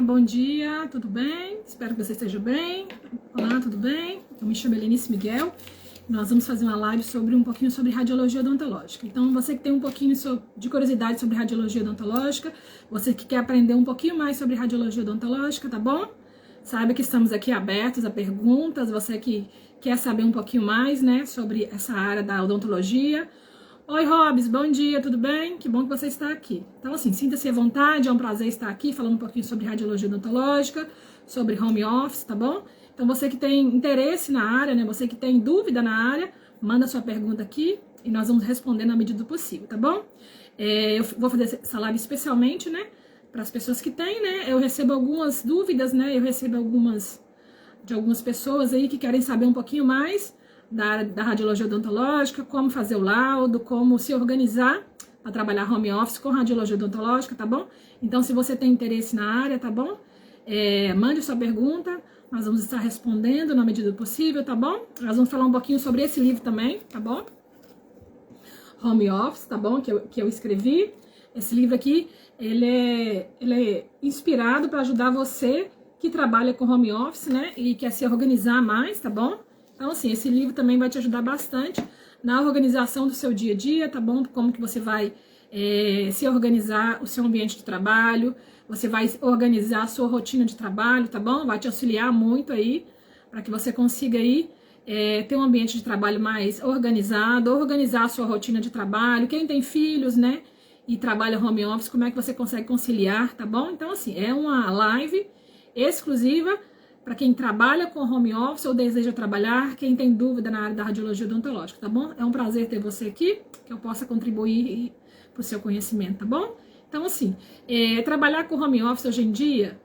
bom dia, tudo bem? Espero que você esteja bem. Olá, tudo bem? Eu me chamo Helenice Miguel. Nós vamos fazer uma live sobre um pouquinho sobre radiologia odontológica. Então, você que tem um pouquinho de curiosidade sobre radiologia odontológica, você que quer aprender um pouquinho mais sobre radiologia odontológica, tá bom? Saiba que estamos aqui abertos a perguntas, você que quer saber um pouquinho mais, né, sobre essa área da odontologia. Oi, Robs, bom dia, tudo bem? Que bom que você está aqui. Então, assim, sinta-se à vontade, é um prazer estar aqui falando um pouquinho sobre radiologia odontológica, sobre home office, tá bom? Então, você que tem interesse na área, né, você que tem dúvida na área, manda sua pergunta aqui e nós vamos responder na medida do possível, tá bom? Eu vou fazer essa live especialmente, né, para as pessoas que têm, né, eu recebo algumas dúvidas, né, eu recebo de algumas pessoas aí que querem saber um pouquinho mais da radiologia odontológica, como fazer o laudo, como se organizar para trabalhar home office com radiologia odontológica, tá bom? Então, se você tem interesse na área, tá bom? Mande sua pergunta, nós vamos estar respondendo na medida do possível, tá bom? Nós vamos falar um pouquinho sobre esse livro também, tá bom? Home Office, tá bom? Que eu escrevi. Esse livro aqui, ele é inspirado para ajudar você que trabalha com home office, né? E quer se organizar mais, tá bom? Então, assim, esse livro também vai te ajudar bastante na organização do seu dia a dia, tá bom? Como que você vai se organizar o seu ambiente de trabalho, você vai organizar a sua rotina de trabalho, tá bom? Vai te auxiliar muito aí, para que você consiga aí ter um ambiente de trabalho mais organizado, organizar a sua rotina de trabalho. Quem tem filhos, né, e trabalha home office, como é que você consegue conciliar, tá bom? Então, assim, é uma live exclusiva para quem trabalha com home office ou deseja trabalhar, quem tem dúvida na área da radiologia odontológica, tá bom? É um prazer ter você aqui, que eu possa contribuir para o seu conhecimento, tá bom? Então, assim, trabalhar com home office hoje em dia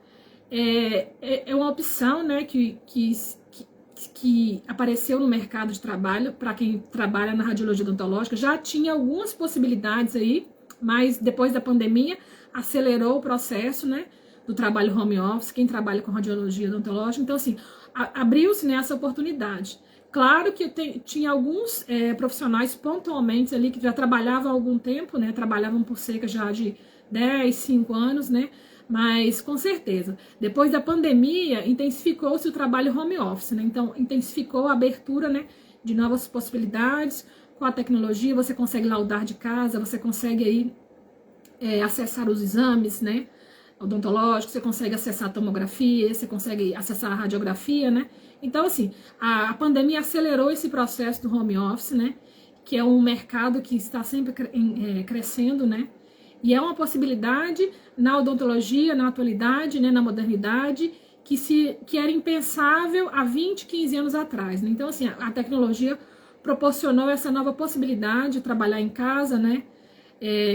é uma opção, né, que apareceu no mercado de trabalho para quem trabalha na radiologia odontológica. Já tinha algumas possibilidades aí, mas depois da pandemia acelerou o processo, né, do trabalho home office, quem trabalha com radiologia odontológica. Então, assim, abriu-se nessa oportunidade. Claro que tinha alguns profissionais pontualmente ali que já trabalhavam há algum tempo, né, trabalhavam por cerca já de 10, 5 anos, né, mas com certeza, depois da pandemia, intensificou-se o trabalho home office, né, então intensificou a abertura, né, de novas possibilidades. Com a tecnologia, você consegue laudar de casa, você consegue aí acessar os exames, né, odontológico, você consegue acessar a tomografia, você consegue acessar a radiografia, né? Então, assim, a pandemia acelerou esse processo do home office, né? Que é um mercado que está sempre crescendo, né? E é uma possibilidade na odontologia, na atualidade, né? Na modernidade, que era impensável há 20, 15 anos atrás, né? Então, assim, a tecnologia proporcionou essa nova possibilidade de trabalhar em casa, né?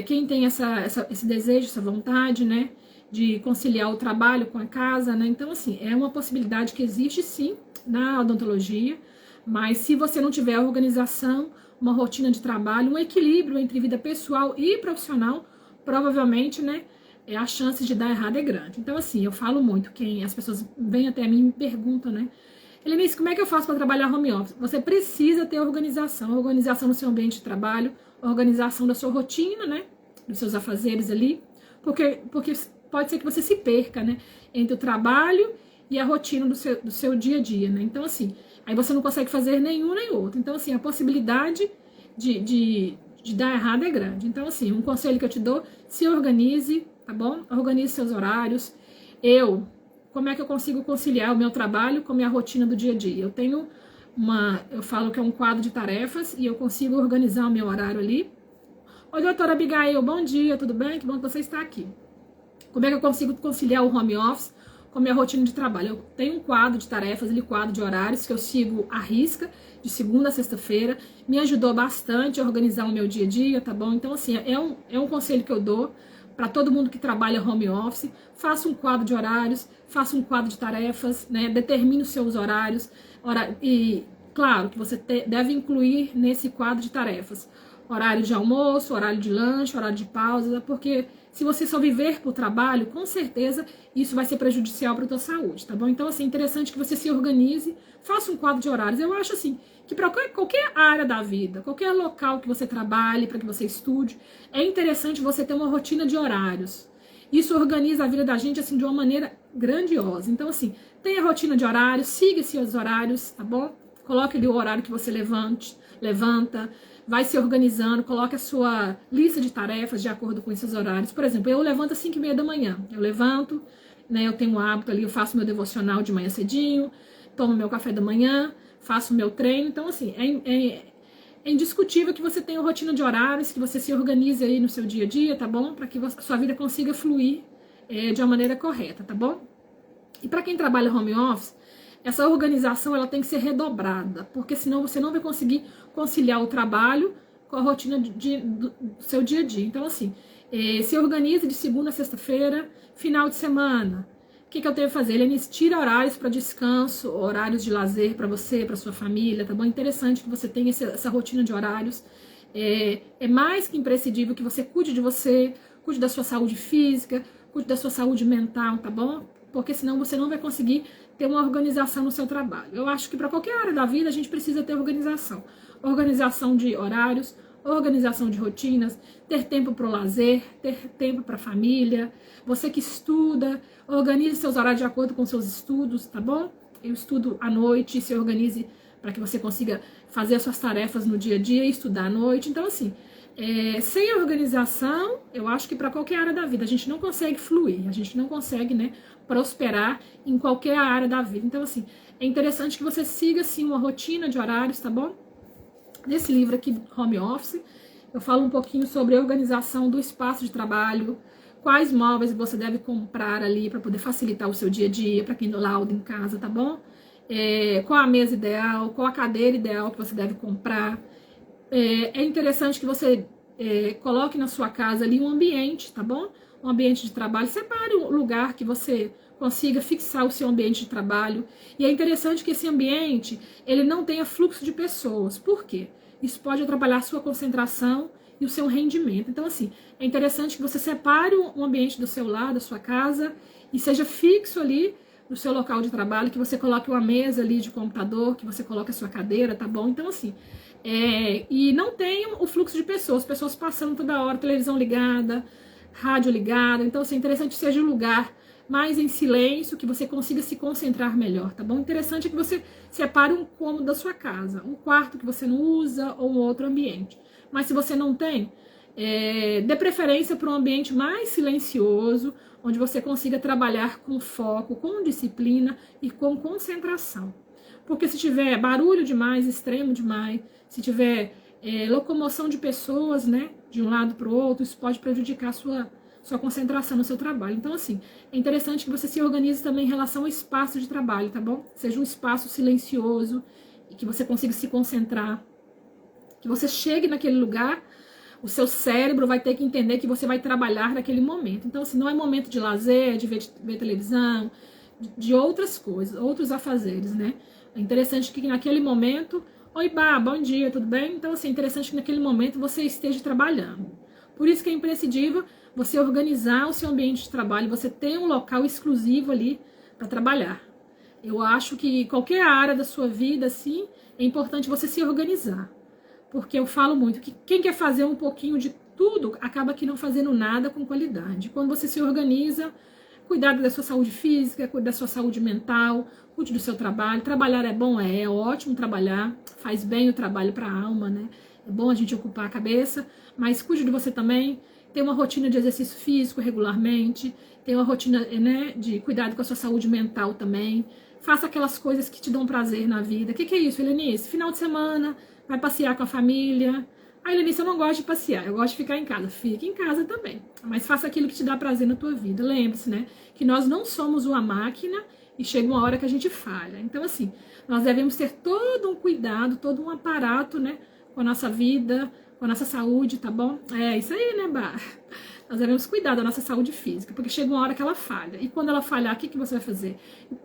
Quem tem esse desejo, essa vontade, né, de conciliar o trabalho com a casa, né? Então, assim, é uma possibilidade que existe sim na odontologia, mas se você não tiver organização, uma rotina de trabalho, um equilíbrio entre vida pessoal e profissional, provavelmente, né, a chance de dar errado é grande. Então, assim, eu falo muito, as pessoas vêm até mim e me perguntam, né, Helenice, como é que eu faço para trabalhar home office? Você precisa ter organização no seu ambiente de trabalho, organização da sua rotina, né, dos seus afazeres ali, porque pode ser que você se perca, né, entre o trabalho e a rotina do seu dia a dia, né? Então, assim, aí você não consegue fazer nenhum nem outro. Então, assim, a possibilidade de dar errado é grande. Então, assim, um conselho que eu te dou, se organize, tá bom? Organize seus horários. Como é que eu consigo conciliar o meu trabalho com a minha rotina do dia a dia? Eu falo que é um quadro de tarefas e eu consigo organizar o meu horário ali. Oi, doutora Abigail, bom dia, tudo bem? Que bom que você está aqui. Como é que eu consigo conciliar o home office com a minha rotina de trabalho? Eu tenho um quadro de tarefas, quadro de horários que eu sigo à risca, de segunda a sexta-feira. Me ajudou bastante a organizar o meu dia a dia, tá bom? Então, assim, é um conselho que eu dou para todo mundo que trabalha home office. Faça um quadro de horários, faça um quadro de tarefas, né? Determine os seus horários. E, claro, que você deve incluir nesse quadro de tarefas horário de almoço, horário de lanche, horário de pausa, porque se você só viver por trabalho, com certeza isso vai ser prejudicial para a tua saúde, tá bom? Então, assim, é interessante que você se organize, faça um quadro de horários. Eu acho, assim, que para qualquer área da vida, qualquer local que você trabalhe, para que você estude, é interessante você ter uma rotina de horários. Isso organiza a vida da gente, assim, de uma maneira grandiosa. Então, assim, tenha rotina de horários, siga esses horários, tá bom? Coloque ali o horário que você levanta, vai se organizando, coloque a sua lista de tarefas de acordo com esses horários. Por exemplo, eu levanto às 5h30 da manhã. Eu levanto, né, eu tenho um hábito ali, eu faço meu devocional de manhã cedinho, tomo meu café da manhã, faço meu treino. Então, assim, é indiscutível que você tenha uma rotina de horários, que você se organize aí no seu dia a dia, tá bom? Para que a sua vida consiga fluir de uma maneira correta, tá bom? E para quem trabalha home office, essa organização ela tem que ser redobrada, porque senão você não vai conseguir conciliar o trabalho com a rotina do seu dia a dia. Então, assim, se organize de segunda a sexta-feira, final de semana. O que eu tenho que fazer? Elenice, tira horários para descanso, horários de lazer para você, para sua família, tá bom? É interessante que você tenha essa rotina de horários. É mais que imprescindível que você cuide de você, cuide da sua saúde física, cuide da sua saúde mental, tá bom? Porque senão você não vai conseguir ter uma organização no seu trabalho. Eu acho que para qualquer área da vida a gente precisa ter organização. Organização de horários, organização de rotinas, ter tempo para o lazer, ter tempo para a família. Você que estuda, organize seus horários de acordo com seus estudos, tá bom? Eu estudo à noite, se organize para que você consiga fazer as suas tarefas no dia a dia e estudar à noite. Então, assim, sem a organização, eu acho que para qualquer área da vida a gente não consegue fluir, a gente não consegue, né, prosperar em qualquer área da vida. Então, assim, é interessante que você siga, assim, uma rotina de horários, tá bom? Nesse livro aqui, Home Office, eu falo um pouquinho sobre a organização do espaço de trabalho, quais móveis você deve comprar ali para poder facilitar o seu dia a dia, para quem lauda em casa, tá bom? Qual a mesa ideal, qual a cadeira ideal que você deve comprar. É interessante que você coloque na sua casa ali um ambiente, tá bom? Um ambiente de trabalho. Separe um lugar que você consiga fixar o seu ambiente de trabalho. E é interessante que esse ambiente, ele não tenha fluxo de pessoas. Por quê? Isso pode atrapalhar a sua concentração e o seu rendimento. Então, assim, é interessante que você separe um ambiente do seu lado, da sua casa, e seja fixo ali no seu local de trabalho, que você coloque uma mesa ali de computador, que você coloque a sua cadeira, tá bom? Então, assim, e não tem o fluxo de pessoas passando toda hora, televisão ligada, rádio ligada. Então, assim, é interessante que seja um lugar mais em silêncio, que você consiga se concentrar melhor, tá bom? Interessante é que você separe um cômodo da sua casa, um quarto que você não usa ou um outro ambiente. Mas se você não tem, dê preferência para um ambiente mais silencioso, onde você consiga trabalhar com foco, com disciplina e com concentração. Porque se tiver barulho demais, extremo demais, se tiver locomoção de pessoas, né, de um lado para o outro, isso pode prejudicar a sua concentração no seu trabalho. Então, assim, é interessante que você se organize também em relação ao espaço de trabalho, tá bom? Seja um espaço silencioso e que você consiga se concentrar, que você chegue naquele lugar, o seu cérebro vai ter que entender que você vai trabalhar naquele momento. Então, assim, não é momento de lazer, de ver televisão, de outras coisas, outros afazeres, né? É interessante que naquele momento, oi, Bá, bom dia, tudo bem? Então, assim, é interessante que naquele momento você esteja trabalhando. Por isso que é imprescindível você organizar o seu ambiente de trabalho, você ter um local exclusivo ali para trabalhar. Eu acho que qualquer área da sua vida, assim, é importante você se organizar. Porque eu falo muito que quem quer fazer um pouquinho de tudo, acaba aqui não fazendo nada com qualidade. Quando você se organiza, cuidar da sua saúde física, cuidar da sua saúde mental, cuide do seu trabalho. Trabalhar é bom, é ótimo trabalhar, faz bem o trabalho para a alma, né? É bom a gente ocupar a cabeça, mas cuide de você também. Tem uma rotina de exercício físico regularmente, tem uma rotina, né, de cuidado com a sua saúde mental também. Faça aquelas coisas que te dão prazer na vida. O que é isso, Helenice? Final de semana, vai passear com a família. Ah, Helenice, eu não gosto de passear, eu gosto de ficar em casa. Fique em casa também, mas faça aquilo que te dá prazer na tua vida. Lembre-se, né, que nós não somos uma máquina e chega uma hora que a gente falha. Então, assim, nós devemos ter todo um cuidado, todo um aparato, né, com a nossa vida, com a nossa saúde, tá bom? É isso aí, né, Bar? Nós devemos cuidar da nossa saúde física, porque chega uma hora que ela falha. E quando ela falhar, o que você vai fazer?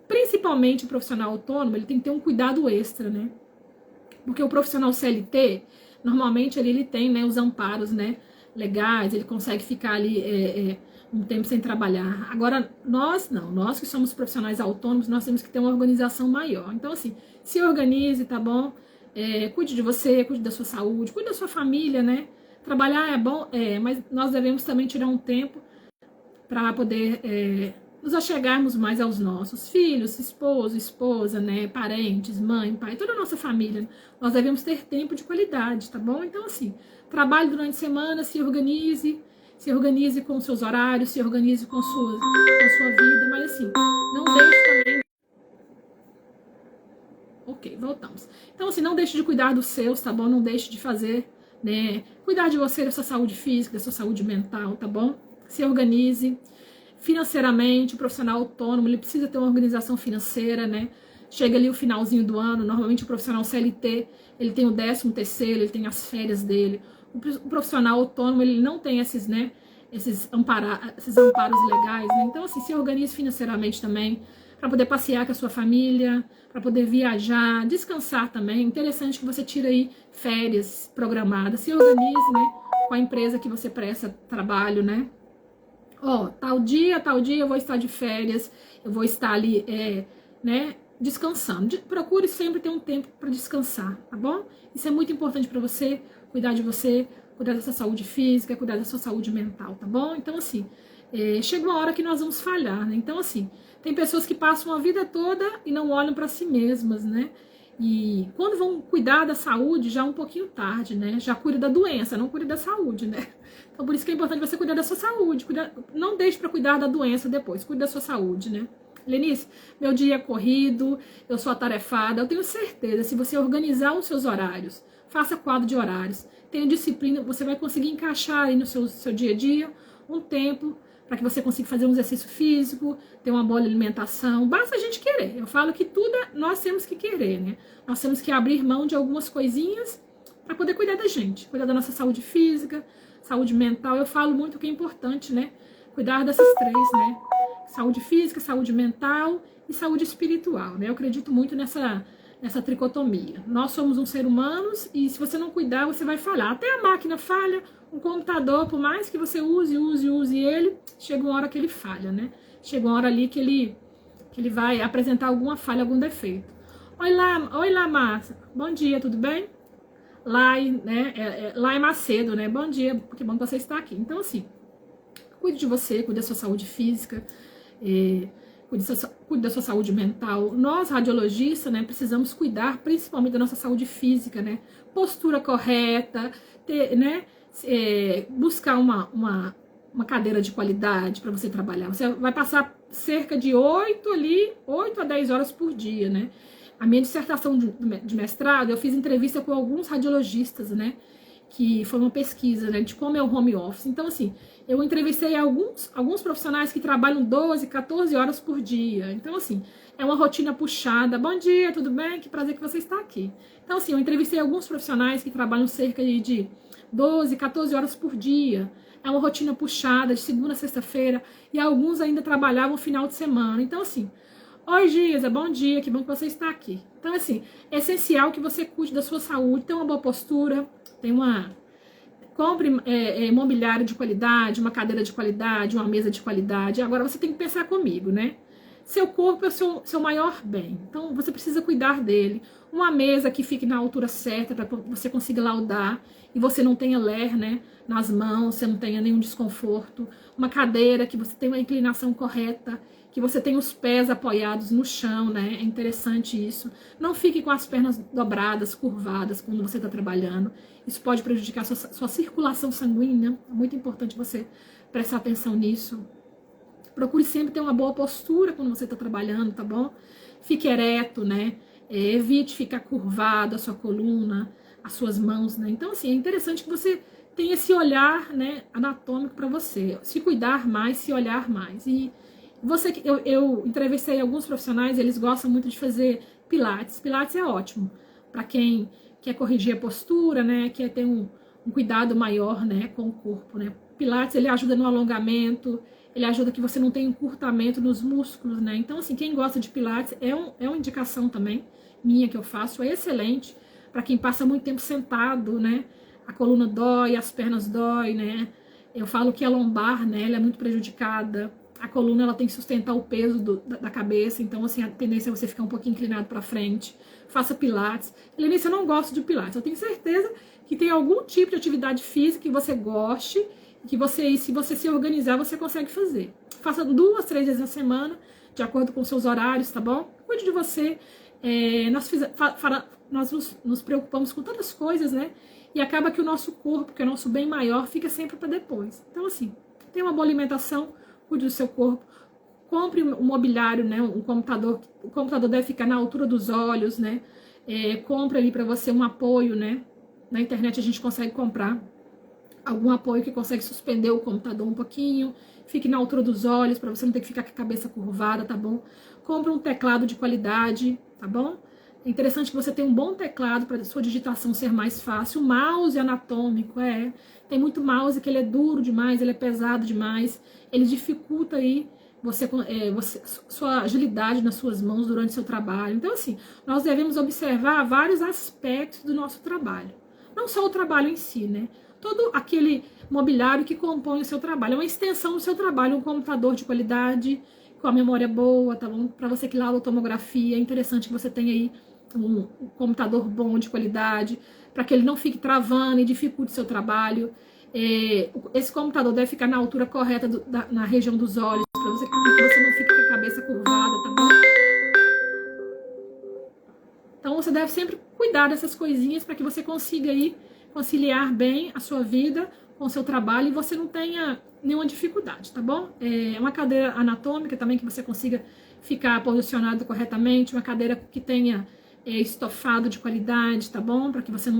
Principalmente o profissional autônomo, ele tem que ter um cuidado extra, né? Porque o profissional CLT, normalmente ele tem, né, os amparos, né, legais, ele consegue ficar ali um tempo sem trabalhar. Agora, nós não, nós que somos profissionais autônomos, nós temos que ter uma organização maior. Então, assim, se organize, tá bom? Cuide de você, cuide da sua saúde, cuide da sua família, né? Trabalhar é bom, mas nós devemos também tirar um tempo para poder nos achegarmos mais aos nossos filhos, esposo, esposa, né, parentes, mãe, pai, toda a nossa família. Nós devemos ter tempo de qualidade, tá bom? Então, assim, trabalhe durante a semana, se organize com seus horários, se organize com sua vida, mas assim, não deixe também... Ok, voltamos. Então, assim, não deixe de cuidar dos seus, tá bom? Não deixe de fazer, né, cuidar de você, da sua saúde física, da sua saúde mental, tá bom? Se organize. Financeiramente, o profissional autônomo, ele precisa ter uma organização financeira, né? Chega ali o finalzinho do ano, normalmente o profissional CLT, ele tem o 13º, ele tem as férias dele. O profissional autônomo, ele não tem esses, né, esses amparos legais, né? Então, assim, se organize financeiramente também, para poder passear com a sua família, para poder viajar, descansar também. Interessante que você tire aí férias programadas, se organize, né, com a empresa que você presta trabalho, né? Ó, tal dia eu vou estar de férias, eu vou estar ali, né, descansando. Procure sempre ter um tempo para descansar, tá bom? Isso é muito importante para você, cuidar de você, cuidar da sua saúde física, cuidar da sua saúde mental, tá bom? Então, assim, chega uma hora que nós vamos falhar, né? Então, assim, tem pessoas que passam a vida toda e não olham para si mesmas, né? E quando vão cuidar da saúde, já é um pouquinho tarde, né? Já cuida da doença, não cuida da saúde, né? Então, por isso que é importante você cuidar da sua saúde. Não deixe para cuidar da doença depois, cuide da sua saúde, né? Lenice, meu dia é corrido, eu sou atarefada. Eu tenho certeza, se você organizar os seus horários, faça quadro de horários, tenha disciplina, você vai conseguir encaixar aí no seu dia a dia um tempo para que você consiga fazer um exercício físico, ter uma boa alimentação. Basta a gente querer. Eu falo que tudo nós temos que querer, né? Nós temos que abrir mão de algumas coisinhas para poder cuidar da gente, cuidar da nossa saúde física, saúde mental. Eu falo muito que é importante, né? Cuidar dessas três, né? Saúde física, saúde mental e saúde espiritual, né? Eu acredito muito nessa tricotomia. Nós somos um ser humanos e se você não cuidar, você vai falhar. Até a máquina falha, um computador, por mais que você use ele, chega uma hora que ele falha, né? Chega uma hora ali que ele vai apresentar alguma falha, algum defeito. Oi lá, Márcia. Bom dia, tudo bem? Lai, né? Lai Macedo, né? Bom dia, que bom que você está aqui. Então, assim, cuide de você, cuide da sua saúde física, cuide da sua saúde mental. Nós, radiologistas, né, precisamos cuidar principalmente da nossa saúde física, né? Postura correta, né? Buscar uma cadeira de qualidade para você trabalhar. Você vai passar cerca de 8 a 10 horas por dia, né? A minha dissertação de mestrado, eu fiz entrevista com alguns radiologistas, né? Que foi uma pesquisa, né, de como é o home office. Então, assim, eu entrevistei alguns profissionais que trabalham 12, 14 horas por dia. Então, assim, é uma rotina puxada. Bom dia, tudo bem? Que prazer que você está aqui. Então, assim, eu entrevistei alguns profissionais que trabalham cerca de 12, 14 horas por dia. É uma rotina puxada, de segunda a sexta-feira, e alguns ainda trabalhavam final de semana. Então, assim, oi, Giza, bom dia, que bom que você está aqui. Então, assim, é essencial que você cuide da sua saúde, tenha uma boa postura, compre mobiliário de qualidade, uma cadeira de qualidade, uma mesa de qualidade. Agora, você tem que pensar comigo, né? Seu corpo é o seu maior bem, então você precisa cuidar dele. Uma mesa que fique na altura certa para você consiga laudar e você não tenha ler, né, nas mãos, você não tenha nenhum desconforto. Uma cadeira que você tenha uma inclinação correta, que você tenha os pés apoiados no chão, né? É interessante isso. Não fique com as pernas dobradas, curvadas quando você está trabalhando. Isso pode prejudicar sua circulação sanguínea. É muito importante você prestar atenção nisso. Procure sempre ter uma boa postura quando você está trabalhando, tá bom? Fique ereto, né? Evite ficar curvado a sua coluna, as suas mãos, né? Então, assim, é interessante que você tenha esse olhar, né, anatômico para você. Se cuidar mais, se olhar mais. E eu entrevistei alguns profissionais, eles gostam muito de fazer pilates. Pilates é ótimo para quem quer corrigir a postura, né? Quer ter um cuidado maior, né, com o corpo, né? Pilates, ele ajuda no alongamento, ele ajuda que você não tenha encurtamento nos músculos, né? Então, assim, quem gosta de Pilates, é uma indicação também minha que eu faço, é excelente para quem passa muito tempo sentado, né? A coluna dói, as pernas dói, né? Eu falo que a lombar, né, ela é muito prejudicada. A coluna, ela tem que sustentar o peso da cabeça, então, assim, a tendência é você ficar um pouquinho inclinado para frente. Faça Pilates. Lenice, eu não gosto de Pilates. Eu tenho certeza que tem algum tipo de atividade física que você goste que você, se você se organizar, você consegue fazer. Faça 2, 3 vezes na semana, de acordo com seus horários, tá bom? Cuide de você. Nós nos preocupamos com tantas coisas, né? E acaba que o nosso corpo, que é o nosso bem maior, fica sempre para depois. Então, assim, tenha uma boa alimentação, cuide do seu corpo. Compre um mobiliário, né? Um computador. O computador deve ficar na altura dos olhos, né? Compre ali para você um apoio, né? Na internet a gente consegue comprar algum apoio que consegue suspender o computador um pouquinho. Fique na altura dos olhos, para você não ter que ficar com a cabeça curvada, tá bom? Compre um teclado de qualidade, tá bom? É interessante que você tenha um bom teclado para sua digitação ser mais fácil. O mouse anatômico, tem muito mouse que ele é duro demais, ele é pesado demais. Ele dificulta aí sua agilidade nas suas mãos durante seu trabalho. Então, assim, nós devemos observar vários aspectos do nosso trabalho. Não só o trabalho em si, né? Todo aquele mobiliário que compõe o seu trabalho. É uma extensão do seu trabalho, um computador de qualidade, com a memória boa, tá bom? Para você que lava tomografia, é interessante que você tenha aí um computador bom, de qualidade, para que ele não fique travando e dificulte seu trabalho. Esse computador deve ficar na altura correta, na região dos olhos, para que você não fique com a cabeça curvada, tá bom? Então você deve sempre cuidar dessas coisinhas para que você consiga aí conciliar bem a sua vida com o seu trabalho e você não tenha nenhuma dificuldade, tá bom? Uma cadeira anatômica também que você consiga ficar posicionado corretamente, uma cadeira que tenha estofado de qualidade, tá bom? Para que você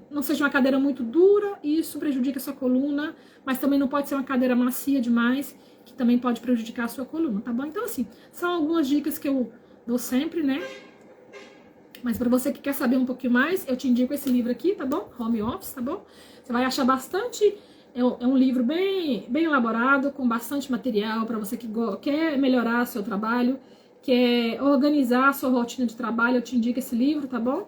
não seja uma cadeira muito dura, isso prejudica a sua coluna, mas também não pode ser uma cadeira macia demais, que também pode prejudicar a sua coluna, tá bom? Então, assim, são algumas dicas que eu dou sempre, né? Mas para você que quer saber um pouquinho mais, eu te indico esse livro aqui, tá bom? Home Office, tá bom? Você vai achar bastante... É um livro bem elaborado, com bastante material para você que quer melhorar seu trabalho, quer organizar a sua rotina de trabalho, eu te indico esse livro, tá bom?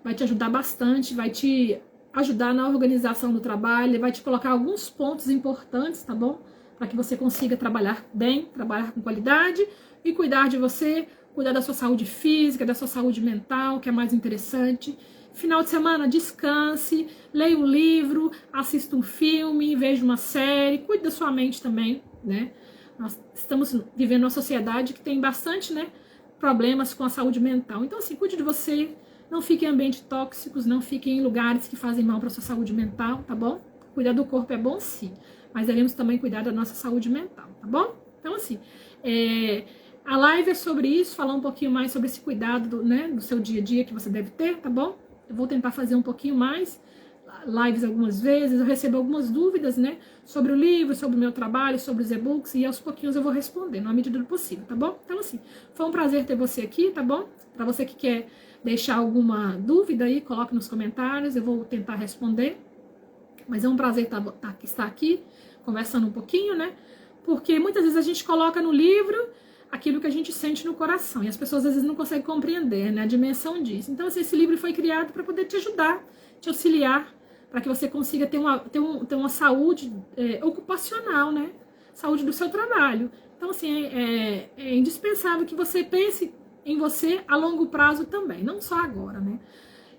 Vai te ajudar bastante, vai te ajudar na organização do trabalho, vai te colocar alguns pontos importantes, tá bom? Para que você consiga trabalhar bem, trabalhar com qualidade e cuidar de você, cuidar da sua saúde física, da sua saúde mental, que é mais interessante. Final de semana, descanse, leia um livro, assista um filme, veja uma série, cuide da sua mente também, né? Nós estamos vivendo uma sociedade que tem bastante, né, problemas com a saúde mental. Então, assim, cuide de você, não fique em ambientes tóxicos, não fique em lugares que fazem mal para a sua saúde mental, tá bom? Cuidar do corpo é bom, sim, mas devemos também cuidar da nossa saúde mental, tá bom? Então, assim, a live é sobre isso, falar um pouquinho mais sobre esse cuidado, né, do seu dia a dia que você deve ter, tá bom? Eu vou tentar fazer um pouquinho mais lives algumas vezes, eu recebo algumas dúvidas, né, sobre o livro, sobre o meu trabalho, sobre os e-books, e aos pouquinhos eu vou respondendo, na medida do possível, tá bom? Então, assim, foi um prazer ter você aqui, tá bom? Para você que quer deixar alguma dúvida aí, coloque nos comentários, eu vou tentar responder, mas é um prazer estar aqui, conversando um pouquinho, né, porque muitas vezes a gente coloca no livro aquilo que a gente sente no coração, e as pessoas às vezes não conseguem compreender, né, a dimensão disso. Então, assim, esse livro foi criado para poder te ajudar, te auxiliar, para que você consiga ter uma saúde ocupacional, né, saúde do seu trabalho. Então, assim, é indispensável que você pense em você a longo prazo também, não só agora, né.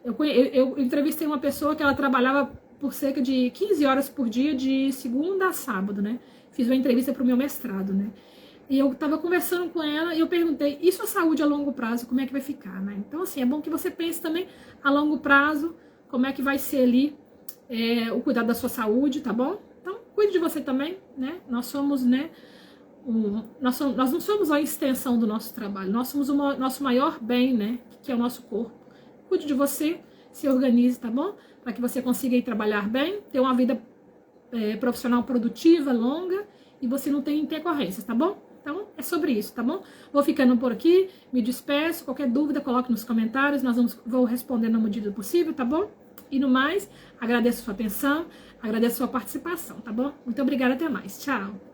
Eu entrevistei uma pessoa que ela trabalhava por cerca de 15 horas por dia, de segunda a sábado, né, fiz uma entrevista para o meu mestrado, né. E eu estava conversando com ela e eu perguntei, e sua saúde a longo prazo, como é que vai ficar, né? Então, assim, é bom que você pense também a longo prazo, como é que vai ser ali o cuidado da sua saúde, tá bom? Então, cuide de você também, né? Nós somos, né, nós não somos a extensão do nosso trabalho, nós somos o nosso maior bem, né, que é o nosso corpo. Cuide de você, se organize, tá bom? Para que você consiga ir trabalhar bem, ter uma vida profissional produtiva, longa, e você não tenha intercorrências, tá bom? Então, é sobre isso, tá bom? Vou ficando por aqui, me despeço, qualquer dúvida coloque nos comentários, vou responder na medida do possível, tá bom? E no mais, agradeço a sua atenção, agradeço a sua participação, tá bom? Muito obrigada, até mais, tchau!